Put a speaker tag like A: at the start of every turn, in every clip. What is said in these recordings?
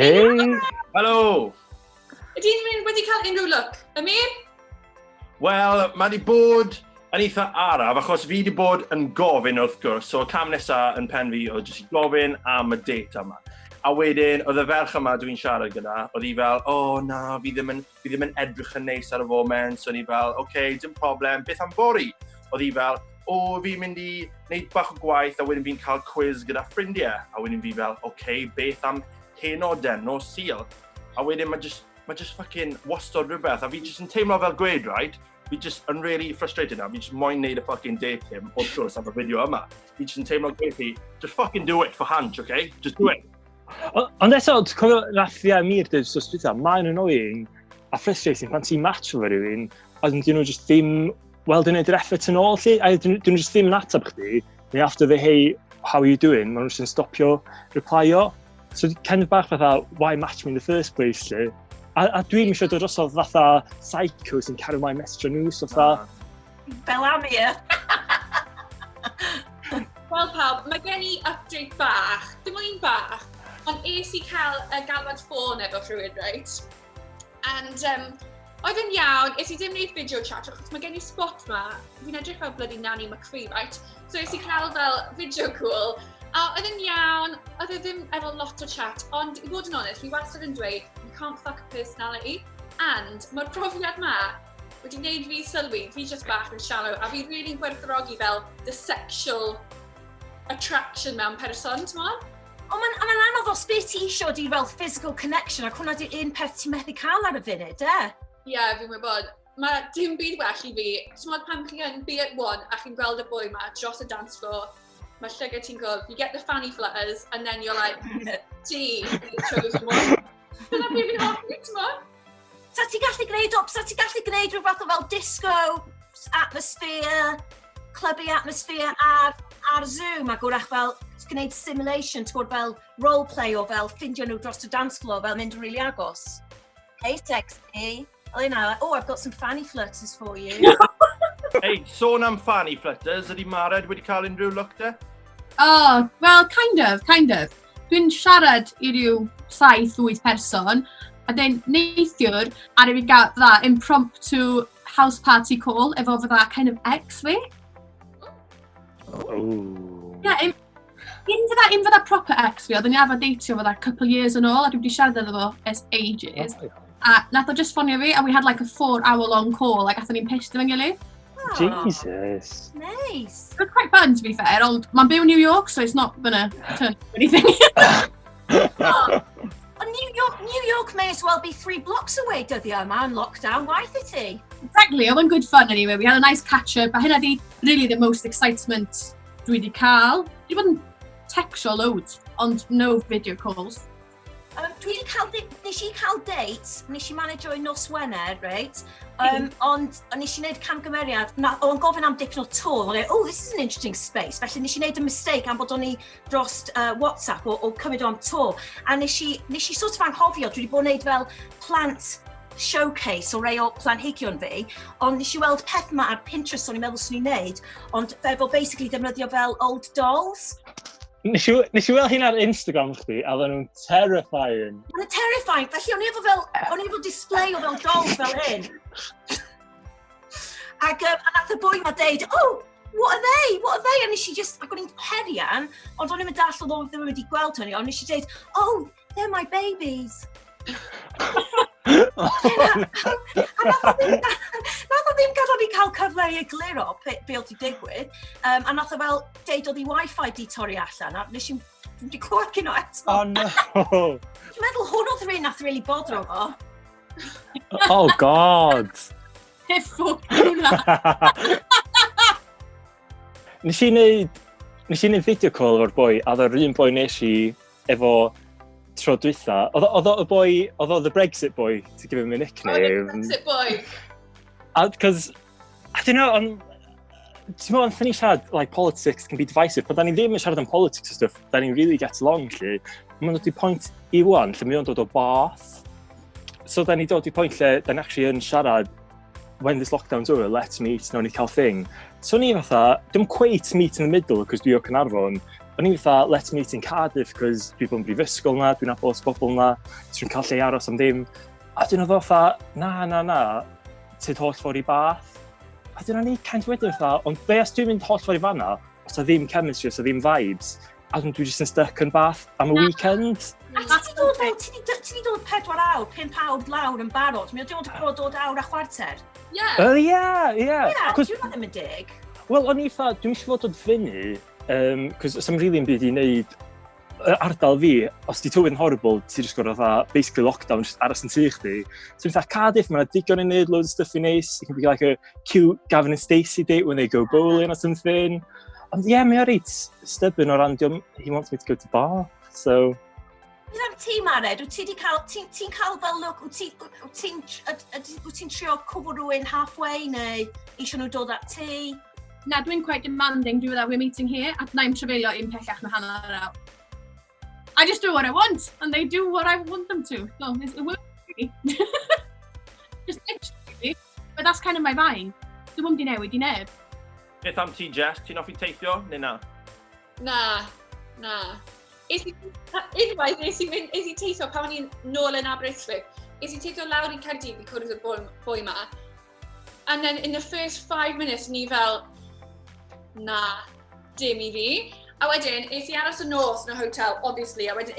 A: Hei!
B: Helo!
C: Ydy'n wedi cael unrhyw look? Ameer?
B: Wel, mae wedi bod yn eitha araf, achos fi wedi bod yn gofyn wrth gwrs, so cam nesaf yn pen fi oedd jyst i gofyn am y date yma. A wedyn, oedd y ferch yma dwi'n siarad gyda, oedd hi fel, na, fi ddim yn edrych yn neis ar y foment, so ni fel, dim problem, beth am bori? Oedd hi fel, fi'n mynd i wneud bach o gwaith, a wedyn fi'n cael quiz gyda ffrindiau, a wedyn fi fel, beth am penodau, no Sul? A wedyn mae just fucking wastod rhywbeth, a fi just yn teimlo fel gweud, right? Fi just yn really frustrated now, fi just moyn neud y fucking date him, wrth gwrs am y fideo yma. Fi just yn teimlo gweud fi, just fucking do it for Hansh, okay? Just do it.
A: Ond eto, cofio nath fi a Ameer dweud sos dwytha, mae'n annoying a frustrating pan ti'n match efo rhywun, a dyn nhw just ddim weld yn neud yr effort yn ôl, lle, a dyn nhw just ddim yn atab chdi, neu after the hey, how are you doing, maen nhw just yn stopio replyo. So kind of bach fatha, why match me in the first place, lle? A dwi'n eisiau dod drosodd fatha psycho sy'n cario my message o nhw, so fatha...
D: Fel Ameer.
C: Wel pawb, mae gen i update bach, dim ond un bach, ond es i cael galwad ffôn efo rhywun, right? And oedd yn iawn, es i ddim wneud video chat, achos mae gen i spot ma, fi'n edrych fel bloody Nanny McPhee, right? So es i cael fel video call, a oedd yn iawn, oedd e ddim efo lot o chat, ond i fod yn honest, fi wastad yn dweud, you can't fuck a personality, and mae'r profiad ma wedi gwneud fi sylwi, fi just bach yn shallow, a fi rili'n gwerthfawrogi fel the sexual attraction mewn person, ti'n modd?
D: Ond mae'n anodd os beth ti eisiau di fel physical connection, ac hwnna di'r un peth ti'n methu cael ar y funud,
C: Ie, fi'n gwybod. Mae dim byd well i fi. Ti'n modd pan chi yn be at one, a chi'n gweld y boi ma dros y dance floor, mae llygad ti'n gweld, you get the fanny flutters, and then you're like, gee, you've chosen one. Dyna fi fi'n hoffi, ti'n modd?
D: Sa ti gallu gwneud rhywbeth o fel disco atmosphere, clubby atmosphere ar Zoom, a gwrach fel gwneud simulation, ti'n gwybod fel roleplay o fel ffindio nhw dros y dance floor, fel mynd yn really agos. Hey, sexy. I've got some fanny flutters for you.
B: Hey, sôn am fanny flutters, ydy Mared wedi cael unrhyw look de?
E: Oh, well, kind of. Dwi'n siarad i ryw 7-8 person, a dyn neithiwr ar i fi gael fydda impromptu house party call efo fydda kind of ex fi.
A: Oh.
E: Yeah, un fydda proper ex fi, oedd yn efo deitio fydda couple years yn ôl, a dwi wedi siarad efo fo as ages. A nath o just ffonio fi, and we had like a 4-hour-long call, like athyn ni'n pissed efo'n gilydd.
A: Jesus.
D: Nice.
E: It was quite fun, to be fair, ond mae'n byw New York, so it's not gonna turn into anything.
D: New York may as well be 3 blocks away dyddiau yma yn lockdown, waith i ti?
E: Exactly, oedd yn good fun anyway. We had a nice catch-up, a hynna di really the most excitement dwi wedi cael. Dwi wedi bod yn textio loads, ond no video calls.
D: Nes i cael dates, nes i manager o'i nos Wener, right? Ond nes i wneud camgymeriad, o'n gofyn am dipyn o tour, o'n oh, this is an interesting space. Felly nes i wneud y mistake am bod o'n i dros WhatsApp o cymryd o am tour. A nes i sort of anghofio, dwi wedi bod yn wneud fel plant showcase o rei o planhigion fi, ond nes i weld peth yma ar Pinterest o'n i'n meddwl sy'n i'n wneud, ond efo basically defnyddio fel old dolls.
A: Nes i weld hyn ar Instagram chdi, a dda nhw'n terrifying.
D: Mae'n terrifying, felly o'n i efo display o fel dolls fel hyn. Ac nath y boi ma deud, what are they? A nes i just, ac o'n i'n herian, ond o'n i'n dall oedd ddim wedi gweld hynny, ond nes i deud, they're my babies. A nath o ddim gadw ni cael cyfle i egluro be oedd i digwydd, a nath o fel deud oedd i Wi-Fi di torri allan, a nes i'n wedi clywed cyn o eto.
A: Oh no!
D: Dwi'n meddwl hwn oedd rhywun nath really bodro fo.
A: Oh god!
E: Ffwc hwnna!
A: Nes i wneud video call o'r boi, a dda'r un boi nes i efo tro dwytha. Oedd o the Brexit boy, to give him a nickname.
C: Oh, the Brexit boy.
A: Because, I don't know, ti'n meddwl, thyn ni siarad, like, politics can be divisive, but da ni ddim yn siarad am politics and stuff, da ni'n really get along, lle. Mae'n dod i pwynt i wan, lle mae'n dod o Bath. So da ni dod i pwynt lle, da ni actually yn siarad, when this lockdown's over, let's meet, nawn ni cael thing. So ni fatha, dim quite meet in the middle, because dwi o Caernarfon, o'n i'n fatha, let's meet in Cardiff, cos dwi bod yn brifysgol na, dwi'n abos bobl na, dwi'n cael lle aros am ddim. A dyn oedd o fatha, na, ti'n holl ffordd i Bath. A dyn o'n i kind of wedyn fatha, ond be os dwi'n mynd holl ffordd i fanna, os o ddim chemistry, os o ddim vibes, a dwi jyst yn stuck yn Bath am y weekend.
D: A ti wedi dod 4 awr, 5 awr lawr yn barod. Mi oedd dod awr a chwarter.
C: Ie.
A: Ie.
D: Dwi'n ddim yn dig.
A: Wel, o'n i fatha, dwi'n eisiau fod dod fyny, cos os am rili yn byd i wneud ardal fi, os di tywydd yn horrible, ti'n just gorau fatha, basically lockdown, just aros yn tŷ chdi. So dwi'n fatha Cardiff, mae'n digon yn neud loads of stuff i neis. It can be like a cute Gavin and Stacey date when they go bowling or something. Ond ie, mae'n reit stubborn o ran, he wants me to go to bar, so...
D: Bydd am ti, Mared, wyt ti'n cael fel look, wyt ti'n trio cwfr rhywun halfway, neu eisiau nhw dod at ti?
E: Na, dwi'n quite demanding, we're meeting here, a na'i'n trefeilio un pellach na hanner awr. I just do what I want, and they do what I want them to. So, it works for me. Just literally, but that's kind of my vibe. Dwi'n mynd i newid i neb.
B: Beth am ti, Jess? Ti'n offi teithio, neu na?
C: Na. Unwaith, nes i teithio pan o'n i'n nôl yn Aberystwyth. Nes i teithio lawr i Caerdydd i cwrdd y boi ma. And then in the first 5 minutes, ni fel, na, dim i fi. A wedyn, nes i aros y nos yn y hotel, obviously, a wedyn,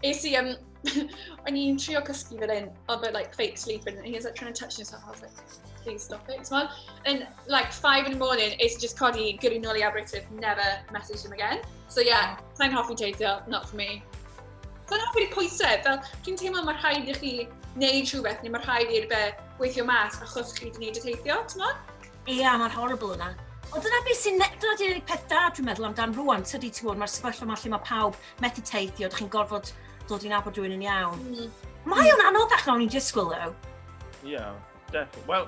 C: nes i, o'n i'n trio cysgu fel un, of a like fake sleep, and he was like trying to touch himself. I was like, please stop it, come on. And like 5 in the morning, it's just codi, gyrru nôl i Aberystwyth, never messaged him again. So yeah, sa'n hoffi teithio, not for me. Sa'n hoffi pwysau, fel dwi'n teimlo mae rhaid i chi wneud rhywbeth, neu mae rhaid i'r be weithio mas achos chi wedi wneud y teithio, ti'n modd?
D: Ie, mae'n horrible yna. Ond dyna di'r unig peth da dwi'n meddwl amdan rwan, tydi ti'n gwybod, mae'r sefyllfa yma lle mae pawb methu teithio, ydych chi'n gorfod dod i'n nabod rhywun yn iawn. Mae o'n anoddach na o'n i'n disgwyl, though.
B: Yeah, definitely. Well,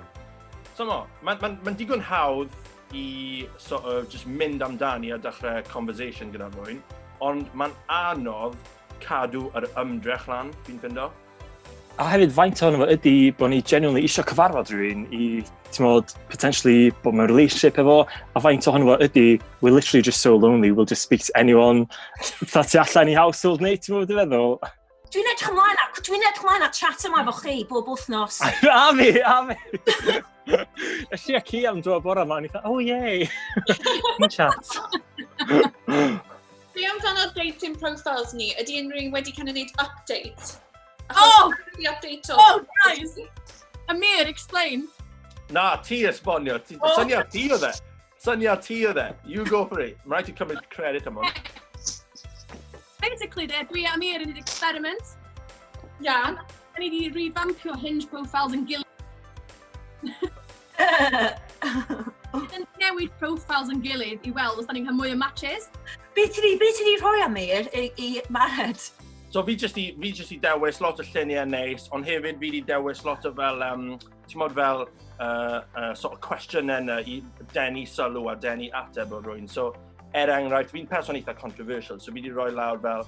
B: mae'n digon hawdd i sort of just mynd amdani a dechrau conversation gyda rhywun, ond mae'n anodd cadw yr ymdrech lan, fi'n ffindo.
A: A hefyd, faint o'n efo ydy bod ni genuinely eisiau cyfarfod rhywun i, ti'n modd, potentially bod mewn relationship efo, a faint o'n efo ydy, we're literally just so lonely, we'll just speak to anyone that ti allan i household neu, ti'n modd i feddwl?
D: Dwi'n edrych ymlaen at chat yma efo chi bob wythnos.
A: A mi! Ys i ac i am dro bore yma, a ni dda, oh yay! Yn chat.
C: Be amdano dating profiles ni, ydy unrhyw wedi kind of neud update?
E: Oh!
C: Update o.
E: Oh, guys! Ameer, explain.
B: Na, ti esbonio. Syniad ti o dde. Syniad ti o dde. You go for it. Mae'n rhaid i cymryd credit am hwn.
E: Basically, dwi a Ameer yn experiment.
C: Yeah.
E: Da ni wedi revampio Hinge profiles yn gilydd. Yn newid profiles yn gilydd i weld os da ni'n cael mwy o matches.
D: Be ti di rhoi Ameer i Mared?
B: So fi jyst i dewis lot o lluniau neis, ond hefyd fi wedi dewis lot o fel, ti'n modd fel, sort of cwestiynau yna i denu sylw a denu ateb o rwy'n. So, enghraifft, fi'n person eitha controversial, so fi wedi rhoi lawr fel,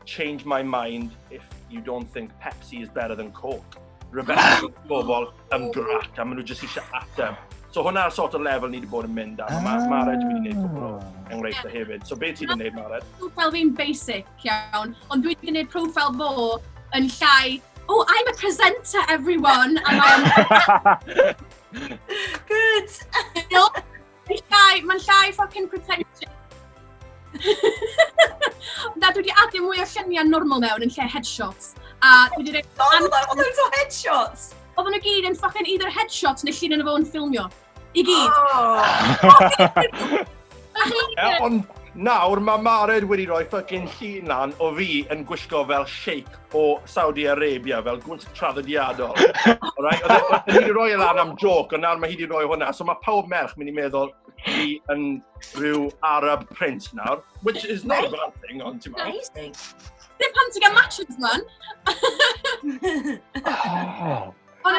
B: change my mind if you don't think Pepsi is better than Coke. Rebecca bobl ymgrac, a maen nhw jyst eisiau ateb. So hwnna'r sort of level ni wedi bod yn mynd am. Mared wedi gwneud cwbl o enghreiffau hefyd. So be ti wedi gwneud, Mared?
E: Profile fi'n basic iawn, ond dwi wedi gwneud profile fo yn llai, oh, I'm a presenter, everyone!
D: Good!
E: Mae'n llai fucking pretentious. Da, dwi wedi adio mwy o lluniau normal mewn yn lle headshots. A dwi wedi
D: Oedd o'n headshots?
E: Oedden nhw gyd yn fucking either headshots neu llun yn efo yn ffilmio. I gyd.
B: Ond nawr mae Mared wedi rhoi fucking llun lan o fi yn gwisgo fel sheik o Saudi Arabia, fel gwynt traddodiadol. Oedd wedi rhoi lan am joc, ond nawr mae hi wedi rhoi hwnna. So mae pawb merch mynd i meddwl fi yn rhyw Arab prince nawr, which is not a bad thing, ond ti'n meddwl.
D: Amazing.
E: Ddim pan ti'n gael matches, man.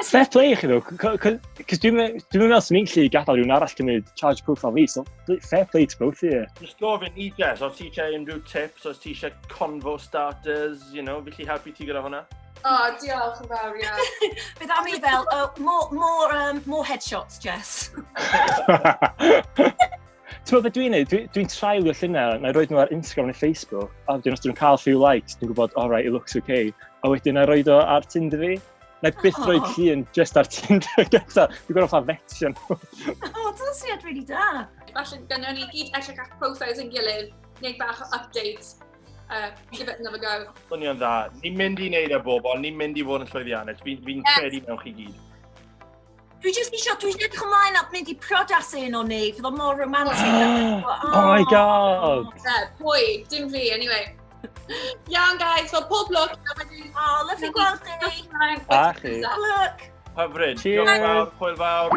A: Fair play i chi ddw, cos dwi'n meddwl sy'n ni'n gallu gadael rhywun arall gymryd charge profile fi, so fair play to both of you.
B: Just gofyn i Jess, os ti eisiau unrhyw tips, os ti eisiau convo starters, you know, fi helpu ti gyda hwnna?
C: Diolch yn fawr, ie.
D: Bydd am i fel, more headshots, Jess.
A: Ti'n meddwl beth dwi'n neud? Dwi'n trailio lluniau, na i roed nhw ar Instagram neu Facebook, a wedyn os dwi'n cael few likes, dwi'n gwybod, alright, it looks okay. A wedyn na i roed o ar Tinder fi. Na i byth roed llun just ar Tinder gyda. Dwi'n gorau ffa fetio nhw.
D: O, dyna syniad really da.
C: Falle gynnon ni gyd edrych at profiles yn gilydd, wneud bach o updates. Give it another go.
B: Swnio'n dda. Ni'n mynd i wneud e bobl, ni'n mynd i fod yn llwyddiannus. Fi'n credu mewn chi gyd.
D: Dwi'n edrych ymlaen at mynd i priodas un o ni, fydd o mor romantic.
A: Oh my god!
C: Pwy? Dim fi, anyway. Iawn, guys, well, pob lwc.
D: Oh, lyflu gweld chi.
A: A chi.
D: Look.
B: Hyfryd.
A: Cheers.
B: Diolch fawr, hwyl fawr.